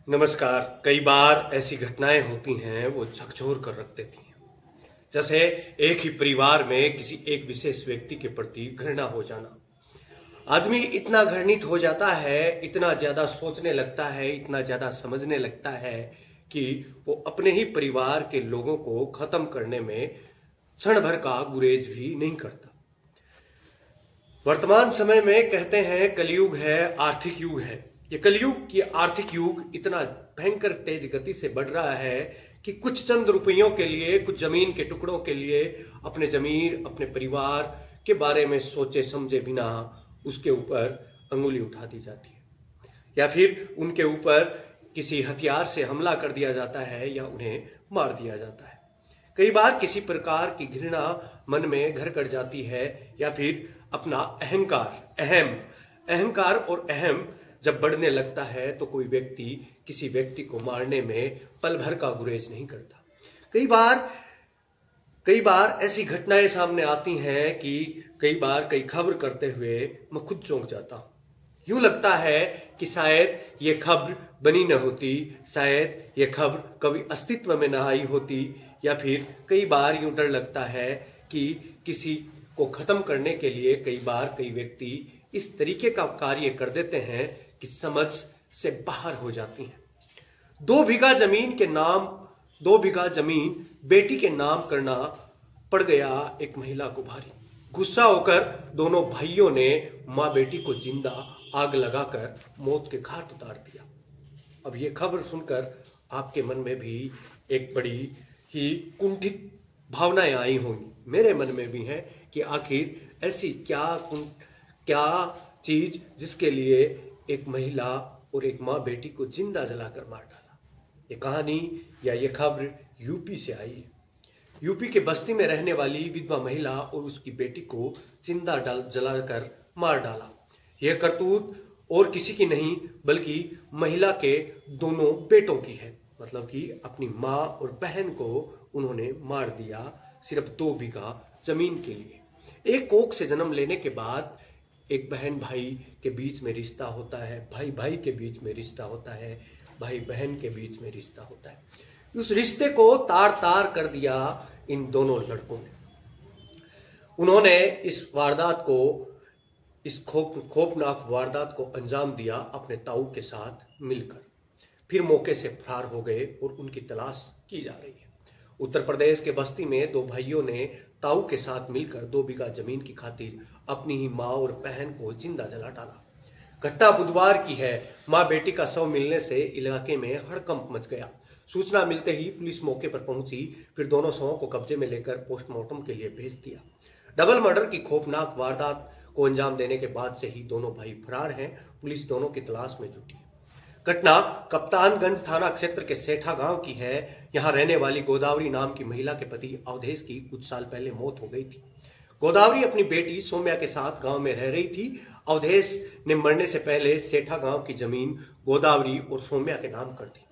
नमस्कार। कई बार ऐसी घटनाएं होती हैं वो झकझोर कर रख देती हैं। जैसे एक ही परिवार में किसी एक विशेष व्यक्ति के प्रति घृणा हो जाना। आदमी इतना घृणित हो जाता है, इतना ज्यादा सोचने लगता है, इतना ज्यादा समझने लगता है कि वो अपने ही परिवार के लोगों को खत्म करने में क्षण भर का गुरेज भी नहीं करता। वर्तमान समय में कहते हैं कलयुग है, आर्थिक युग है। ये कलयुग, ये आर्थिक युग इतना भयंकर तेज गति से बढ़ रहा है कि कुछ चंद रुपयों के लिए, कुछ जमीन के टुकड़ों के लिए अपने जमीन, अपने परिवार के बारे में सोचे समझे बिना उसके ऊपर अंगुली उठा दी जाती है, या फिर उनके ऊपर किसी हथियार से हमला कर दिया जाता है या उन्हें मार दिया जाता है। कई बार किसी प्रकार की घृणा मन में घर कर जाती है, या फिर अपना अहंकार और अहम जब बढ़ने लगता है तो कोई व्यक्ति किसी व्यक्ति को मारने में पल भर का गुरेज नहीं करता। कई बार ऐसी घटनाएं सामने आती हैं कि कई खबर करते हुए मैं खुद चौंक जाता हूं। यूं लगता है कि शायद ये खबर बनी न होती, शायद ये खबर कभी अस्तित्व में न आई होती, या फिर कई बार यूं डर लगता है कि किसी को खत्म करने के लिए कई व्यक्ति इस तरीके का कार्य कर देते हैं कि समझ से बाहर हो जाती हैं। 2 बीघा जमीन बेटी के नाम करना पड़ गया एक महिला को भारी। गुस्सा होकर दोनों भाइयों ने मां बेटी को जिंदा आग लगाकर मौत के घाट उतार दिया। अब ये खबर सुनकर आपके मन में भी एक बड़ी ही कुंठित भावनाएं आई होंगी, मेरे मन में भी है कि आखिर ऐसी क्या चीज जिसके लिए एक महिला और एक माँ बेटी को जिंदा जलाकर मार डाला। ये कहानी या ये खबर यूपी से आई है। यूपी के बस्ती में रहने वाली विधवा महिला और उसकी बेटी को जिंदा जलाकर मार डाला। यह करतूत और किसी की नहीं बल्कि महिला के दोनों बेटों की है। मतलब कि अपनी माँ और बहन को उन्होंने मार दिया सिर्फ 2 बीघा जमीन के लिए। एक कोख से जन्म लेने के बाद एक बहन भाई के बीच में रिश्ता होता है, भाई भाई के बीच में रिश्ता होता है, भाई बहन के बीच में रिश्ता होता है। उस रिश्ते को तार तार कर दिया इन दोनों लड़कों ने। उन्होंने इस खौफनाक वारदात को अंजाम दिया अपने ताऊ के साथ मिलकर। फिर मौके से फरार हो गए और उनकी तलाश की जा रही है। उत्तर प्रदेश के बस्ती में 2 भाइयों ने ताऊ के साथ मिलकर 2 बीघा जमीन की खातिर अपनी ही माँ और बहन को जिंदा जला डाला। घटना बुधवार की है। माँ बेटी का शव मिलने से इलाके में हड़कंप मच गया। सूचना मिलते ही पुलिस मौके पर पहुंची, फिर दोनों शवों को कब्जे में लेकर पोस्टमार्टम के लिए भेज दिया। डबल मर्डर की खौफनाक वारदात को अंजाम देने के बाद से ही दोनों भाई फरार हैं। पुलिस दोनों की तलाश में जुटी है। घटना कप्तानगंज थाना क्षेत्र के सेठा गांव की है। यहां रहने वाली गोदावरी नाम की महिला के पति अवधेश की कुछ साल पहले मौत हो गई थी। गोदावरी अपनी बेटी सौम्या के साथ गांव में रह रही थी। अवधेश ने मरने से पहले सेठा गांव की जमीन गोदावरी और सौम्या के नाम कर दी।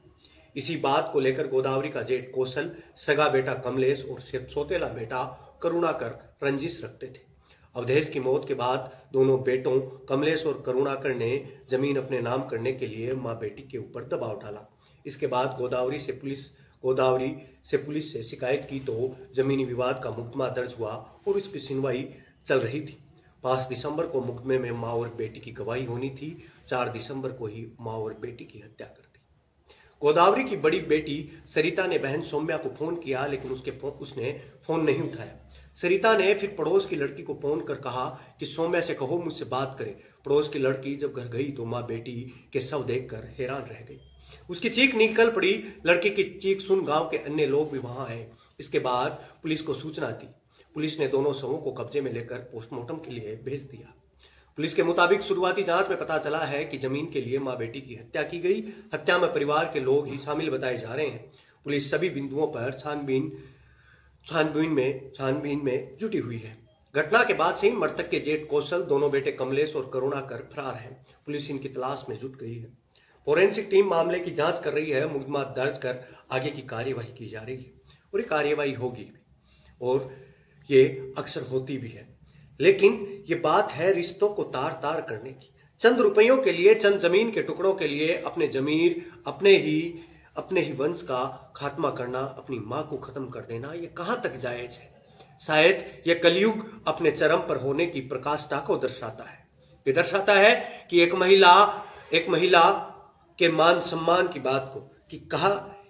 इसी बात को लेकर गोदावरी का जेठ कौशल, सगा बेटा कमलेश और सौतेला बेटा करुणाकर रंजिश रखते थे। अवधेश की मौत के बाद दोनों बेटों कमलेश और करुणाकर ने जमीन अपने नाम करने के लिए मां बेटी के ऊपर दबाव डाला। इसके बाद गोदावरी से पुलिस से शिकायत की तो जमीनी विवाद का मुकदमा दर्ज हुआ और इसकी सुनवाई चल रही थी। 5 दिसंबर को मुकदमे में मां और बेटी की गवाही होनी थी। 4 दिसंबर को ही मां और बेटी की हत्या कर दी। गोदावरी की बड़ी बेटी सरिता ने बहन सौम्या को फोन किया, लेकिन उसने फोन नहीं उठाया। सरिता ने फिर पड़ोस की लड़की को फोन कर कहा कि सौम्या से कहो मुझसे बात करे। पड़ोस की लड़की जब घर गई तो मां बेटी के शव देखकर हैरान रह गई। उसकी चीख निकल पड़ी। लड़की की चीख सुन गांव के अन्य लोग भी वहां आए। इसके बाद पुलिस को सूचना दी। पुलिस ने दोनों शवों को कब्जे में लेकर पोस्टमार्टम के लिए भेज दिया। पुलिस के मुताबिक शुरुआती जांच में पता चला है कि जमीन के लिए मां बेटी की हत्या की गई। हत्या में परिवार के लोग ही शामिल बताए जा रहे हैं। पुलिस सभी बिंदुओं पर छानबीन में जुटी हुई है। घटना के बाद से ही मृतक के जेठ कौशल, दोनों बेटे कमलेश और करुणाकर फरार हैं। पुलिस इनकी तलाश में जुट गई है। फोरेंसिक टीम मामले की जांच कर रही है। मुकदमा दर्ज कर आगे की कार्यवाही की जा रही है और ये कार्यवाही होगी भी, और ये अक्सर होती भी है। लेकिन ये बात है रिश्तों को तार तार करने की। चंद रुपयों के लिए, चंद जमीन के टुकड़ों के लिए अपने जमीर, अपने ही वंश का खात्मा करना, अपनी मां को खत्म कर देना, ये कहां तक जायज है? शायद यह कलयुग अपने चरम पर होने की प्रकाष्ठा को दर्शाता है। ये दर्शाता है कि एक महिला के मान सम्मान की बात को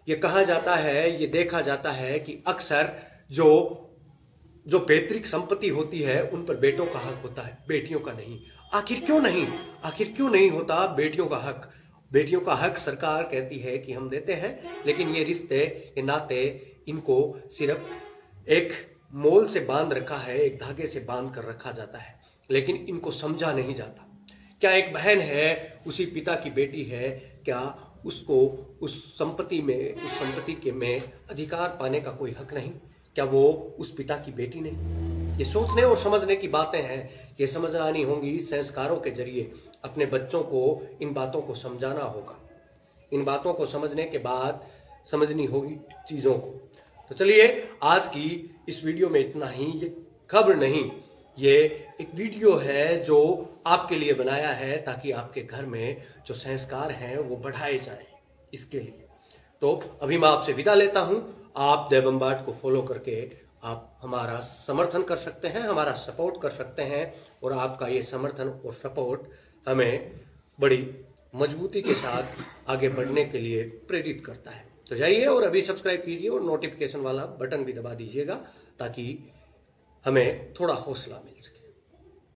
ये कहा जाता है, ये देखा जाता है कि अक्सर जो पैतृक संपत्ति होती है उन पर बेटों का हक होता है, बेटियों का नहीं। आखिर क्यों नहीं होता बेटियों का हक? बेटियों का हक सरकार कहती है कि हम देते हैं, लेकिन ये रिश्ते, ये नाते, इनको सिर्फ एक मोल से बांध रखा है, एक धागे से बांध कर रखा जाता है, लेकिन इनको समझा नहीं जाता। क्या एक बहन है, उसी पिता की बेटी है, क्या उसको उस संपत्ति में अधिकार पाने का कोई हक नहीं? क्या वो उस पिता की बेटी नहीं? ये सोचने और समझने की बातें हैं, ये समझ आनी होंगी संस्कारों के जरिए। अपने बच्चों को इन बातों को समझाना होगा, इन बातों को समझने के बाद समझनी होगी चीजों को। तो चलिए, आज की इस वीडियो में इतना ही। ये खबर नहीं, ये एक वीडियो है जो आपके लिए बनाया है, ताकि आपके घर में जो संस्कार हैं वो बढ़ाए जाएं, इसके लिए। तो अभी मैं आपसे विदा लेता हूं। आप देवम्बाट को फॉलो करके आप हमारा समर्थन कर सकते हैं, हमारा सपोर्ट कर सकते हैं, और आपका ये समर्थन और सपोर्ट हमें बड़ी मजबूती के साथ आगे बढ़ने के लिए प्रेरित करता है। तो जाइए और अभी सब्सक्राइब कीजिए और नोटिफिकेशन वाला बटन भी दबा दीजिएगा, ताकि हमें थोड़ा हौसला मिल सके।